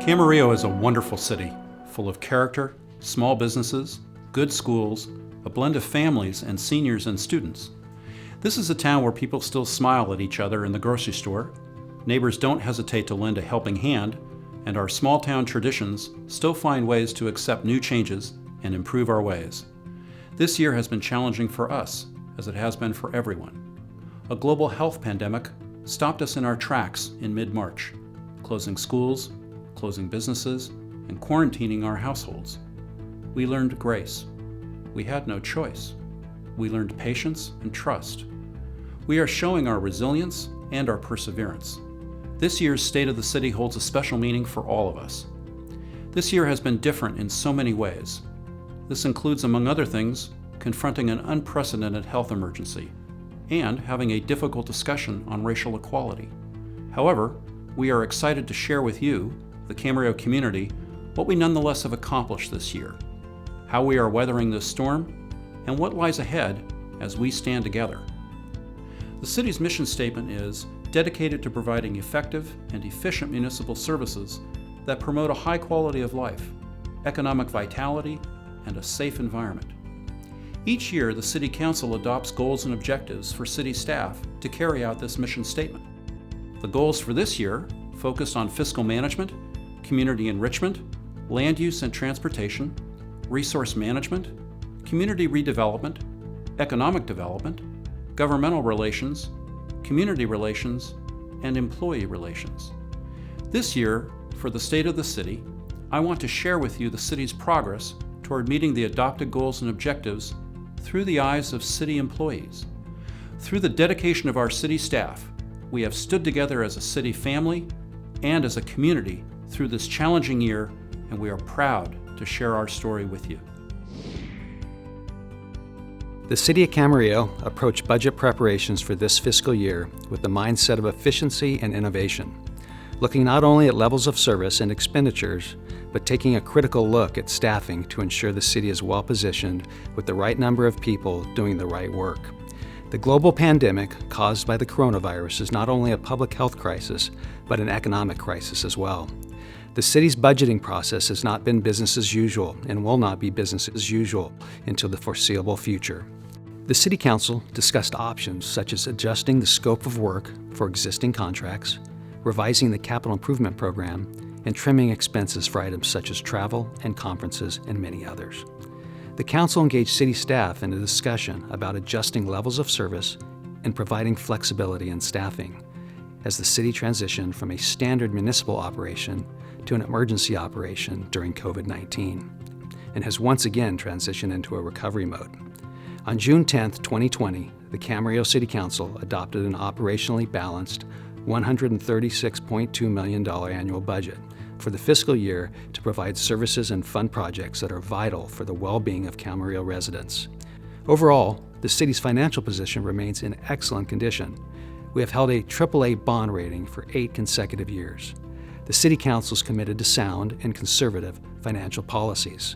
Camarillo is a wonderful city, full of character, small businesses, good schools, a blend of families and seniors and students. This is a town where people still smile at each other in the grocery store, neighbors don't hesitate to lend a helping hand, and our small town traditions still find ways to accept new changes and improve our ways. This year has been challenging for us, as it has been for everyone. A global health pandemic stopped us in our tracks in mid-March, closing schools, closing businesses, and quarantining our households. We learned grace. We had no choice. We learned patience and trust. We are showing our resilience and our perseverance. This year's State of the City holds a special meaning for all of us. This year has been different in so many ways. This includes, among other things, confronting an unprecedented health emergency and having a difficult discussion on racial equality. However, we are excited to share with you, the Camarillo community, what we nonetheless have accomplished this year, how we are weathering this storm, and what lies ahead as we stand together. The city's mission statement is dedicated to providing effective and efficient municipal services that promote a high quality of life, economic vitality, and a safe environment. Each year, the City Council adopts goals and objectives for city staff to carry out this mission statement. The goals for this year focused on fiscal management, community enrichment, land use and transportation, resource management, community redevelopment, economic development, governmental relations, community relations, and employee relations. This year, for the State of the City, I want to share with you the city's progress toward meeting the adopted goals and objectives through the eyes of city employees. Through the dedication of our city staff, we have stood together as a city family and as a community through this challenging year, and we are proud to share our story with you. The City of Camarillo approached budget preparations for this fiscal year with the mindset of efficiency and innovation, looking not only at levels of service and expenditures, but taking a critical look at staffing to ensure the city is well positioned with the right number of people doing the right work. The global pandemic caused by the coronavirus is not only a public health crisis, but an economic crisis as well. The city's budgeting process has not been business as usual and will not be business as usual until the foreseeable future. The City Council discussed options such as adjusting the scope of work for existing contracts, revising the capital improvement program, and trimming expenses for items such as travel and conferences and many others. The Council engaged city staff in a discussion about adjusting levels of service and providing flexibility in staffing as the city transitioned from a standard municipal operation to an emergency operation during COVID-19 and has once again transitioned into a recovery mode. On June 10, 2020, the Camarillo City Council adopted an operationally balanced $136.2 million annual budget for the fiscal year to provide services and fund projects that are vital for the well-being of Camarillo residents. Overall, the city's financial position remains in excellent condition. We have held a AAA bond rating for 8 consecutive years. The City Council is committed to sound and conservative financial policies.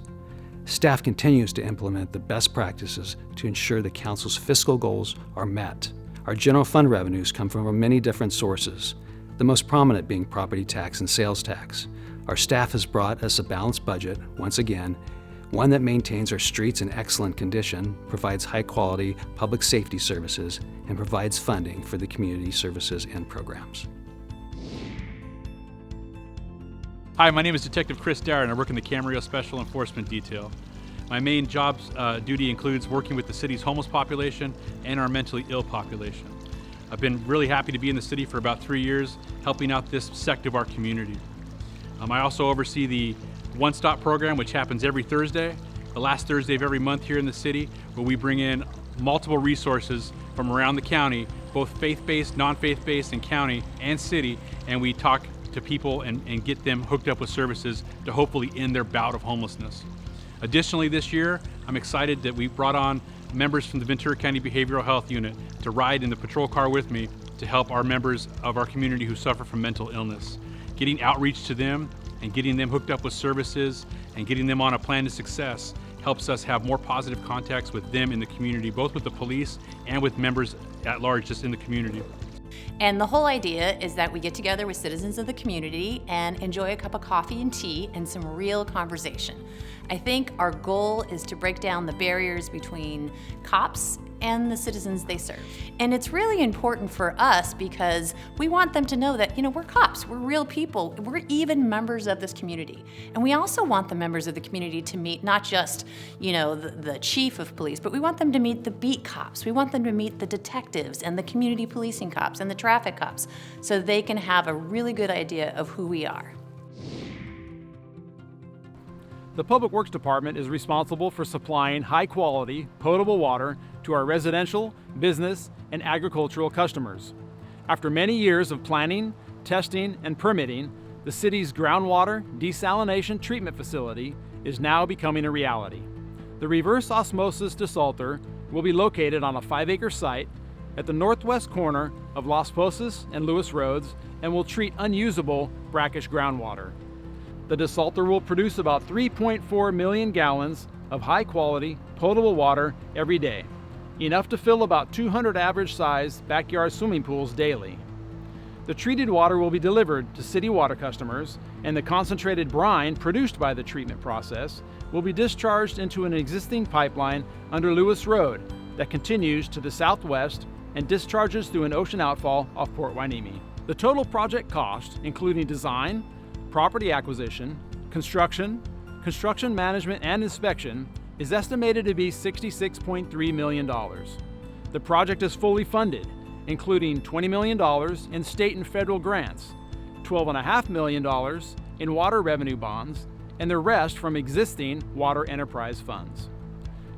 Staff continues to implement the best practices to ensure the Council's fiscal goals are met. Our general fund revenues come from many different sources, the most prominent being property tax and sales tax. Our staff has brought us a balanced budget, once again, one that maintains our streets in excellent condition, provides high-quality public safety services, and provides funding for the community services and programs. Hi, my name is Detective Chris Dyer, and I work in the Camarillo Special Enforcement Detail. My main job duty includes working with the city's homeless population and our mentally ill population. I've been really happy to be in the city for about 3 years, helping out this sect of our community. I also oversee the One Stop program, which happens every Thursday, the last Thursday of every month here in the city, where we bring in multiple resources from around the county, both faith-based, non-faith-based, and county and city, and we talk to people and get them hooked up with services to hopefully end their bout of homelessness. Additionally, this year, I'm excited that we brought on members from the Ventura County Behavioral Health Unit to ride in the patrol car with me to help our members of our community who suffer from mental illness. Getting outreach to them and getting them hooked up with services and getting them on a plan to success helps us have more positive contacts with them in the community, both with the police and with members at large just in the community. And the whole idea is that we get together with citizens of the community and enjoy a cup of coffee and tea and some real conversation. I think our goal is to break down the barriers between cops and the citizens they serve. And it's really important for us because we want them to know that, we're cops, we're real people, we're even members of this community. And we also want the members of the community to meet not just, the chief of police, but we want them to meet the beat cops. We want them to meet the detectives and the community policing cops and the traffic cops so they can have a really good idea of who we are. The Public Works Department is responsible for supplying high-quality, potable water to our residential, business, and agricultural customers. After many years of planning, testing, and permitting, the city's groundwater desalination treatment facility is now becoming a reality. The reverse osmosis desalter will be located on a 5-acre site at the northwest corner of Las Posas and Lewis Roads and will treat unusable brackish groundwater. The desalter will produce about 3.4 million gallons of high-quality, potable water every day, enough to fill about 200 average-sized backyard swimming pools daily. The treated water will be delivered to city water customers, and the concentrated brine produced by the treatment process will be discharged into an existing pipeline under Lewis Road that continues to the southwest and discharges through an ocean outfall off Port Hueneme. The total project cost, including design, property acquisition, construction management, and inspection, is estimated to be $66.3 million. The project is fully funded, including $20 million in state and federal grants, $12.5 million in water revenue bonds, and the rest from existing water enterprise funds.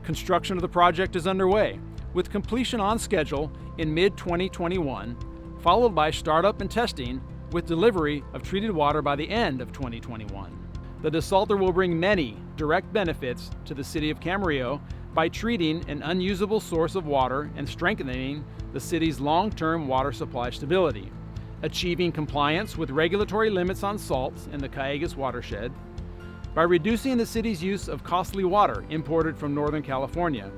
Construction of the project is underway, with completion on schedule in mid-2021, followed by startup and testing with delivery of treated water by the end of 2021. The desalter will bring many direct benefits to the city of Camarillo by treating an unusable source of water and strengthening the city's long-term water supply stability, achieving compliance with regulatory limits on salts in the Callegas watershed, by reducing the city's use of costly water imported from Northern California,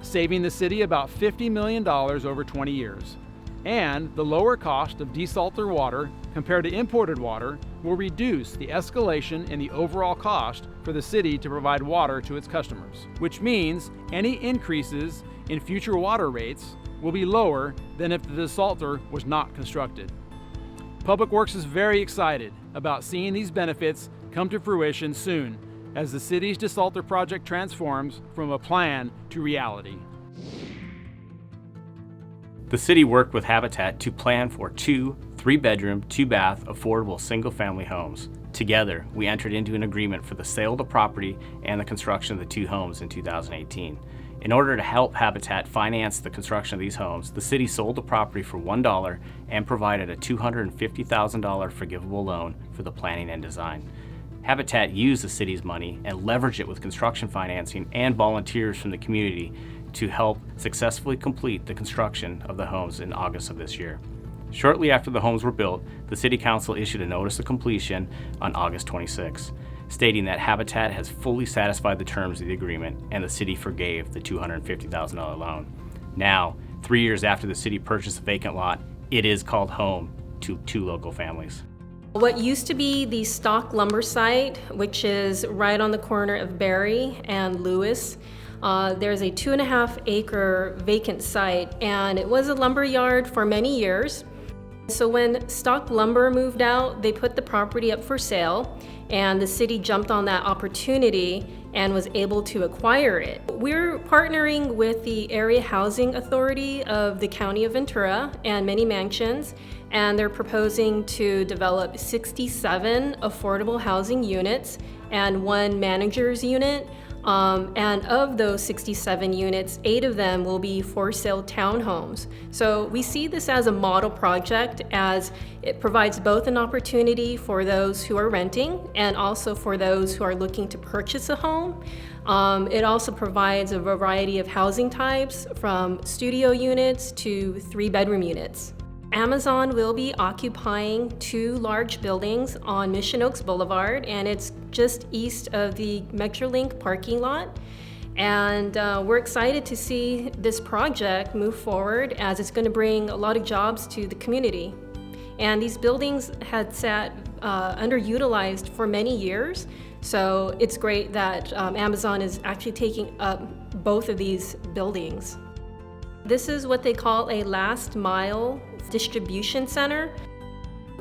saving the city about $50 million over 20 years, and the lower cost of desalter water compared to imported water will reduce the escalation in the overall cost for the city to provide water to its customers, which means any increases in future water rates will be lower than if the desalter was not constructed. Public Works is very excited about seeing these benefits come to fruition soon as the city's desalter project transforms from a plan to reality. The city worked with Habitat to plan for 2 3-bedroom, 2-bath, affordable single-family homes. Together, we entered into an agreement for the sale of the property and the construction of the 2 homes in 2018. In order to help Habitat finance the construction of these homes, the city sold the property for $1 and provided a $250,000 forgivable loan for the planning and design. Habitat used the city's money and leveraged it with construction financing and volunteers from the community to help successfully complete the construction of the homes in August of this year. Shortly after the homes were built, the City Council issued a notice of completion on August 26, stating that Habitat has fully satisfied the terms of the agreement and the city forgave the $250,000 loan. Now, 3 years after the city purchased the vacant lot, it is called home to 2 local families. What used to be the stock lumber site, which is right on the corner of Berry and Lewis, there's a 2.5-acre vacant site, and it was a lumber yard for many years. So when Stock Lumber moved out, they put the property up for sale, and the city jumped on that opportunity and was able to acquire it. We're partnering with the Area Housing Authority of the County of Ventura and Many Mansions, and they're proposing to develop 67 affordable housing units and 1 manager's unit. And of those 67 units, 8 of them will be for-sale townhomes. So we see this as a model project, as it provides both an opportunity for those who are renting and also for those who are looking to purchase a home. It also provides a variety of housing types, from studio units to 3-bedroom units. Amazon will be occupying 2 large buildings on Mission Oaks Boulevard, and it's just east of the Metrolink parking lot. And we're excited to see this project move forward as it's going to bring a lot of jobs to the community. And these buildings had sat underutilized for many years, so it's great that Amazon is actually taking up both of these buildings. This is what they call a last mile distribution center.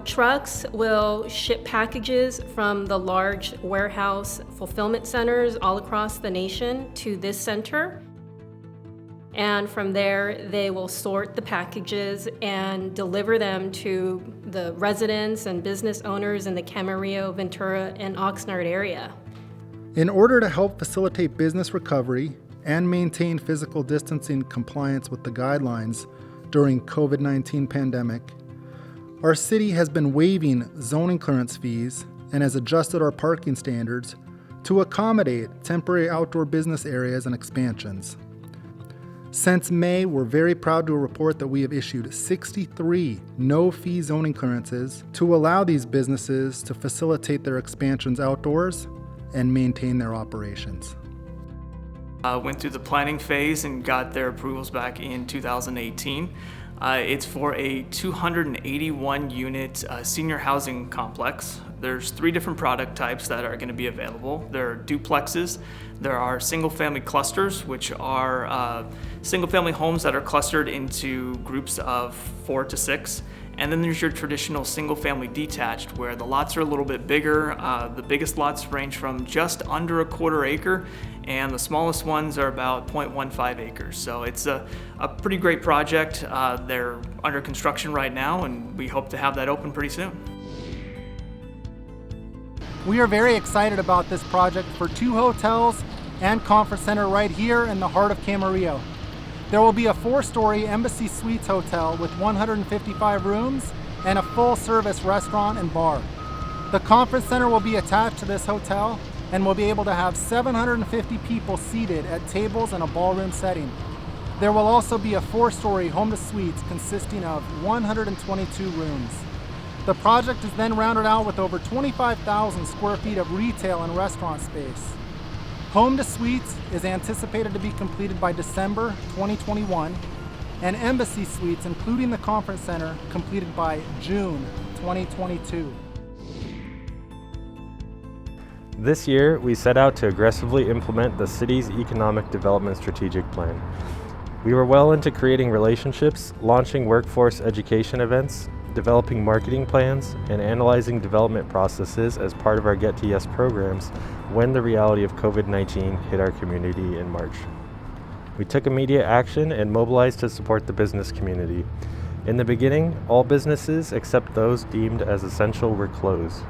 Trucks will ship packages from the large warehouse fulfillment centers all across the nation to this center. And from there, they will sort the packages and deliver them to the residents and business owners in the Camarillo, Ventura, and Oxnard area. In order to help facilitate business recovery and maintain physical distancing compliance with the guidelines during COVID-19 pandemic, our city has been waiving zoning clearance fees and has adjusted our parking standards to accommodate temporary outdoor business areas and expansions. Since May, we're very proud to report that we have issued 63 no-fee zoning clearances to allow these businesses to facilitate their expansions outdoors and maintain their operations. Went through the planning phase and got their approvals back in 2018. It's for a 281 unit senior housing complex. There's 3 different product types that are going to be available. There are duplexes, there are single family clusters, which are single family homes that are clustered into groups of 4 to 6. And then there's your traditional single family detached, where the lots are a little bit bigger. The biggest lots range from just under a quarter acre, and the smallest ones are about 0.15 acres. So it's a pretty great project. They're under construction right now, and we hope to have that open pretty soon. We are very excited about this project for 2 hotels and conference center right here in the heart of Camarillo. There will be a 4-story Embassy Suites hotel with 155 rooms and a full-service restaurant and bar. The conference center will be attached to this hotel and will be able to have 750 people seated at tables in a ballroom setting. There will also be a 4-story home to suites consisting of 122 rooms. The project is then rounded out with over 25,000 square feet of retail and restaurant space. Home to Suites is anticipated to be completed by December 2021, and Embassy Suites, including the conference center, completed by June 2022. This year, we set out to aggressively implement the city's economic development strategic plan. We were well into creating relationships, launching workforce education events, developing marketing plans, and analyzing development processes as part of our Get to Yes programs when the reality of COVID-19 hit our community in March. We took immediate action and mobilized to support the business community. In the beginning, all businesses except those deemed as essential were closed.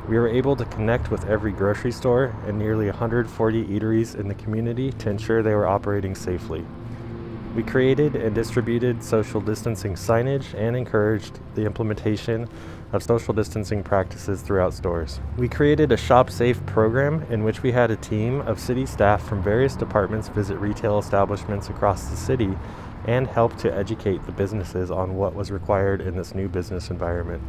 We were able to connect with every grocery store and nearly 140 eateries in the community to ensure they were operating safely. We created and distributed social distancing signage and encouraged the implementation of social distancing practices throughout stores. We created a Shop Safe program in which we had a team of city staff from various departments visit retail establishments across the city and help to educate the businesses on what was required in this new business environment.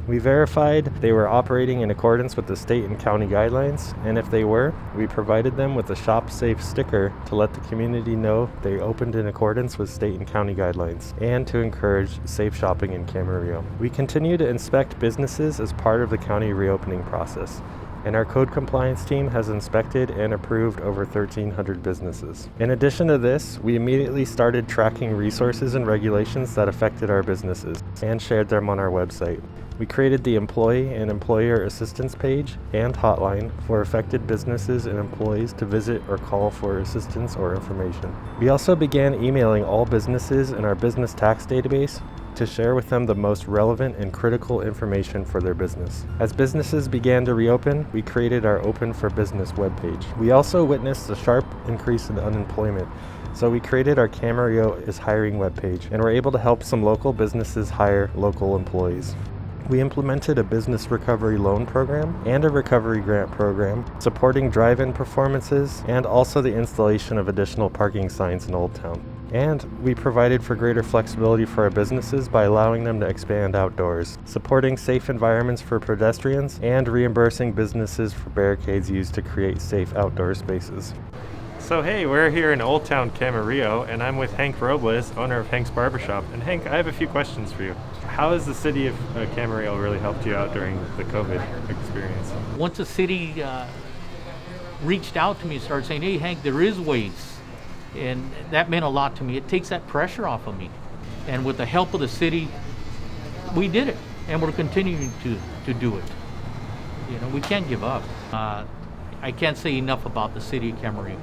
We verified they were operating in accordance with the state and county guidelines, and if they were, we provided them with a Shop Safe sticker to let the community know they opened in accordance with state and county guidelines, and to encourage safe shopping in Camarillo. We continue to inspect businesses as part of the county reopening process, and our code compliance team has inspected and approved over 1,300 businesses. In addition to this, we immediately started tracking resources and regulations that affected our businesses and shared them on our website. We created the Employee and Employer Assistance page and hotline for affected businesses and employees to visit or call for assistance or information. We also began emailing all businesses in our business tax database to share with them the most relevant and critical information for their business. As businesses began to reopen, we created our Open for Business webpage. We also witnessed a sharp increase in unemployment, so we created our Camarillo is Hiring webpage and were able to help some local businesses hire local employees. We implemented a business recovery loan program and a recovery grant program, supporting drive-in performances and also the installation of additional parking signs in Old Town. And we provided for greater flexibility for our businesses by allowing them to expand outdoors, supporting safe environments for pedestrians, and reimbursing businesses for barricades used to create safe outdoor spaces. So hey, we're here in Old Town Camarillo, and I'm with Hank Robles, owner of Hank's Barbershop. And Hank, I have a few questions for you. How has the city of Camarillo really helped you out during the COVID experience? Once the city reached out to me and started saying, hey Hank, there is ways, and that meant a lot to me. It takes that pressure off of me. And with the help of the city, we did it, and we're continuing to do it. You know, we can't give up. I can't say enough about the city of Camarillo.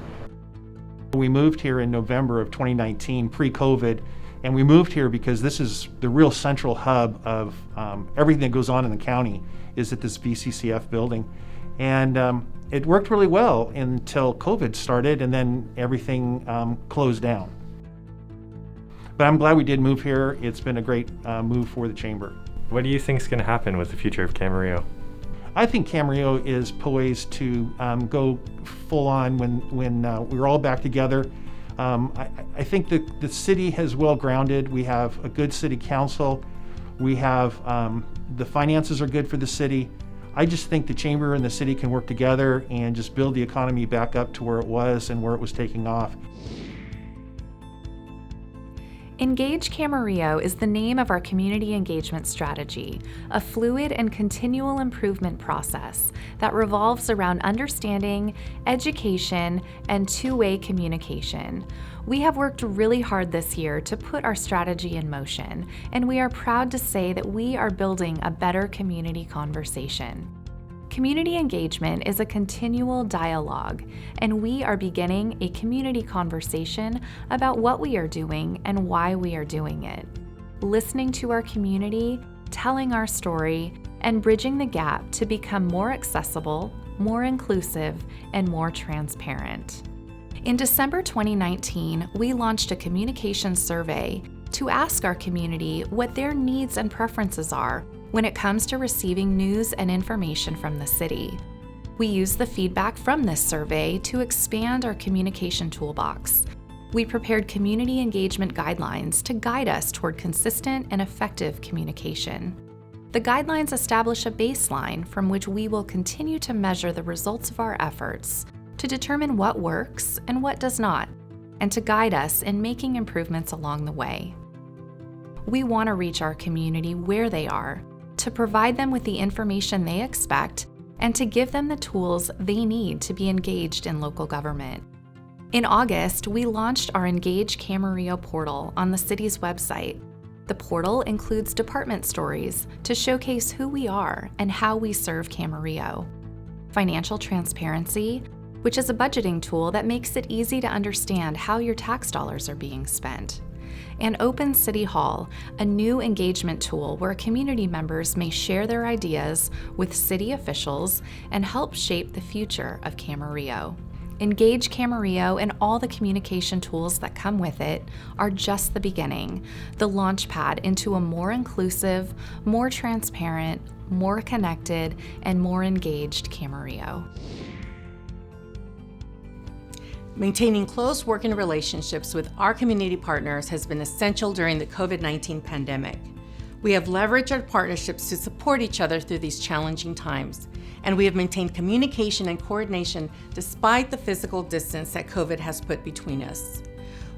We moved here in November of 2019, pre-COVID, and we moved here because this is the real central hub of everything that goes on in the county is at this VCCF building. And it worked really well until COVID started, and then everything closed down. But I'm glad we did move here. It's been a great move for the chamber. What do you think is going to happen with the future of Camarillo? I think Camarillo is poised to go full on when we're all back together. I think that the city has well grounded. We have a good city council. We have the finances are good for the city. I just think the chamber and the city can work together and just build the economy back up to where it was and where it was taking off. Engage Camarillo is the name of our community engagement strategy, a fluid and continual improvement process that revolves around understanding, education, and two-way communication. We have worked really hard this year to put our strategy in motion, and we are proud to say that we are building a better community conversation. Community engagement is a continual dialogue, and we are beginning a community conversation about what we are doing and why we are doing it. Listening to our community, telling our story, and bridging the gap to become more accessible, more inclusive, and more transparent. In December 2019, we launched a communication survey to ask our community what their needs and preferences are when it comes to receiving news and information from the city. We use the feedback from this survey to expand our communication toolbox. We prepared community engagement guidelines to guide us toward consistent and effective communication. The guidelines establish a baseline from which we will continue to measure the results of our efforts to determine what works and what does not, and to guide us in making improvements along the way. We want to reach our community where they are, to provide them with the information they expect, and to give them the tools they need to be engaged in local government. In August, we launched our Engage Camarillo portal on the city's website. The portal includes department stories to showcase who we are and how we serve Camarillo. Financial transparency, which is a budgeting tool that makes it easy to understand how your tax dollars are being spent. And Open City Hall, a new engagement tool where community members may share their ideas with city officials and help shape the future of Camarillo. Engage Camarillo and all the communication tools that come with it are just the beginning, the launch pad into a more inclusive, more transparent, more connected, and more engaged Camarillo. Maintaining close working relationships with our community partners has been essential during the COVID-19 pandemic. We have leveraged our partnerships to support each other through these challenging times, and we have maintained communication and coordination despite the physical distance that COVID has put between us.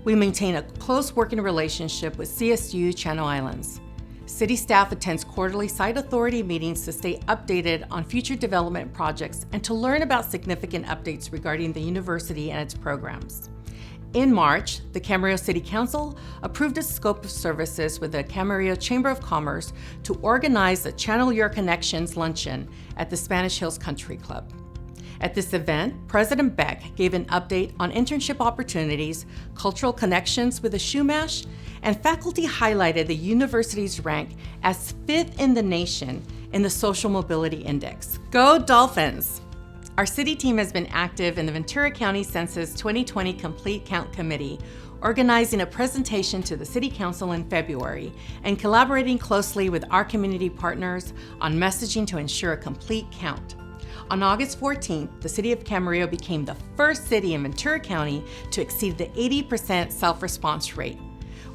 We maintain a close working relationship with CSU Channel Islands. City staff attends quarterly site authority meetings to stay updated on future development projects and to learn about significant updates regarding the university and its programs. In March, the Camarillo City Council approved a scope of services with the Camarillo Chamber of Commerce to organize the Channel Your Connections luncheon at the Spanish Hills Country Club. At this event, President Beck gave an update on internship opportunities, cultural connections with the Shumash, and faculty highlighted the university's rank as 5th in the nation in the Social Mobility Index. Go Dolphins! Our city team has been active in the Ventura County Census 2020 Complete Count Committee, organizing a presentation to the City Council in February and collaborating closely with our community partners on messaging to ensure a complete count. On August 14th, the City of Camarillo became the first city in Ventura County to exceed the 80% self-response rate.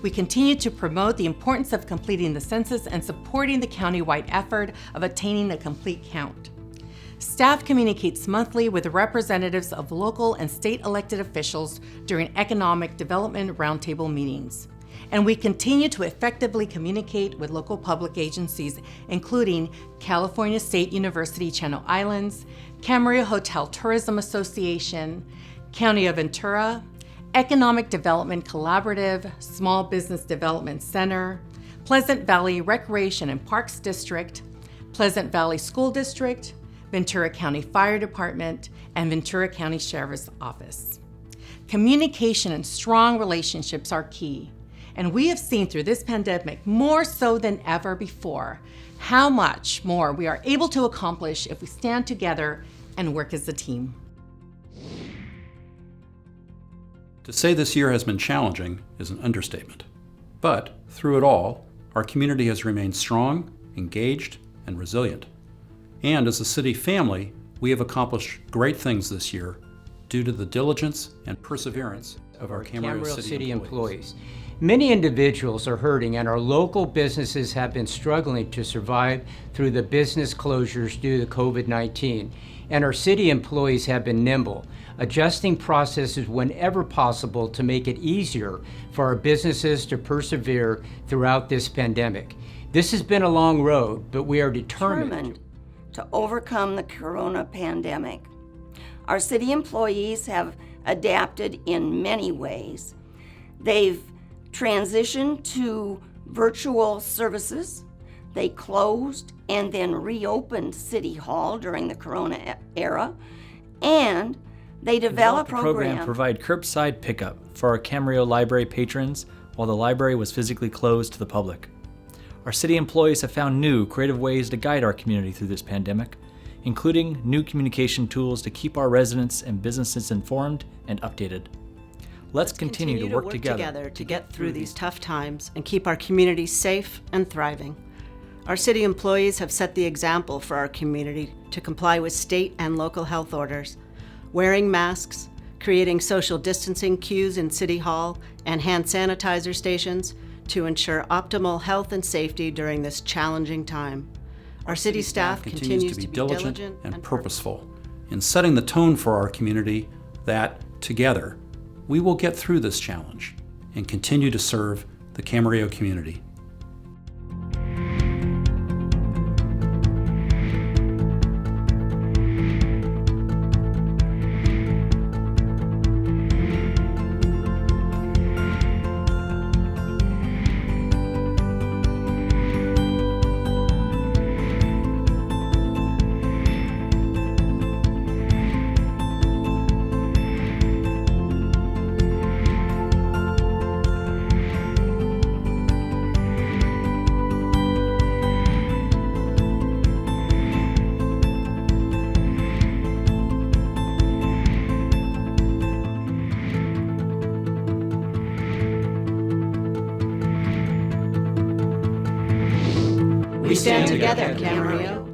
We continue to promote the importance of completing the census and supporting the countywide effort of attaining a complete count. Staff communicates monthly with representatives of local and state elected officials during economic development roundtable meetings. And we continue to effectively communicate with local public agencies, including California State University Channel Islands, Camarillo Hotel Tourism Association, County of Ventura, Economic Development Collaborative, Small Business Development Center, Pleasant Valley Recreation and Parks District, Pleasant Valley School District, Ventura County Fire Department, and Ventura County Sheriff's Office. Communication and strong relationships are key, and we have seen through this pandemic, more so than ever before, how much more we are able to accomplish if we stand together and work as a team. To say this year has been challenging is an understatement. But through it all, our community has remained strong, engaged, and resilient. And as a city family, we have accomplished great things this year due to the diligence and perseverance of our Camarillo City employees. Many individuals are hurting, and our local businesses have been struggling to survive through the business closures due to COVID-19. And our city employees have been nimble, adjusting processes whenever possible to make it easier for our businesses to persevere throughout this pandemic. This has been a long road, but we are determined to overcome the corona pandemic. Our city employees have adapted in many ways. They've transitioned to virtual services. They closed and then reopened City Hall during the corona era, and they developed a program to provide curbside pickup for our Camarillo Library patrons while the library was physically closed to the public. Our city employees have found new, creative ways to guide our community through this pandemic, including new communication tools to keep our residents and businesses informed and updated. Let's continue to work together to get through these tough times and keep our community safe and thriving. Our city employees have set the example for our community to comply with state and local health orders, wearing masks, creating social distancing queues in City Hall and hand sanitizer stations to ensure optimal health and safety during this challenging time. Our city staff continues to be diligent and purposeful in setting the tone for our community that, together, we will get through this challenge and continue to serve the Camarillo community. We stand together, Camarillo.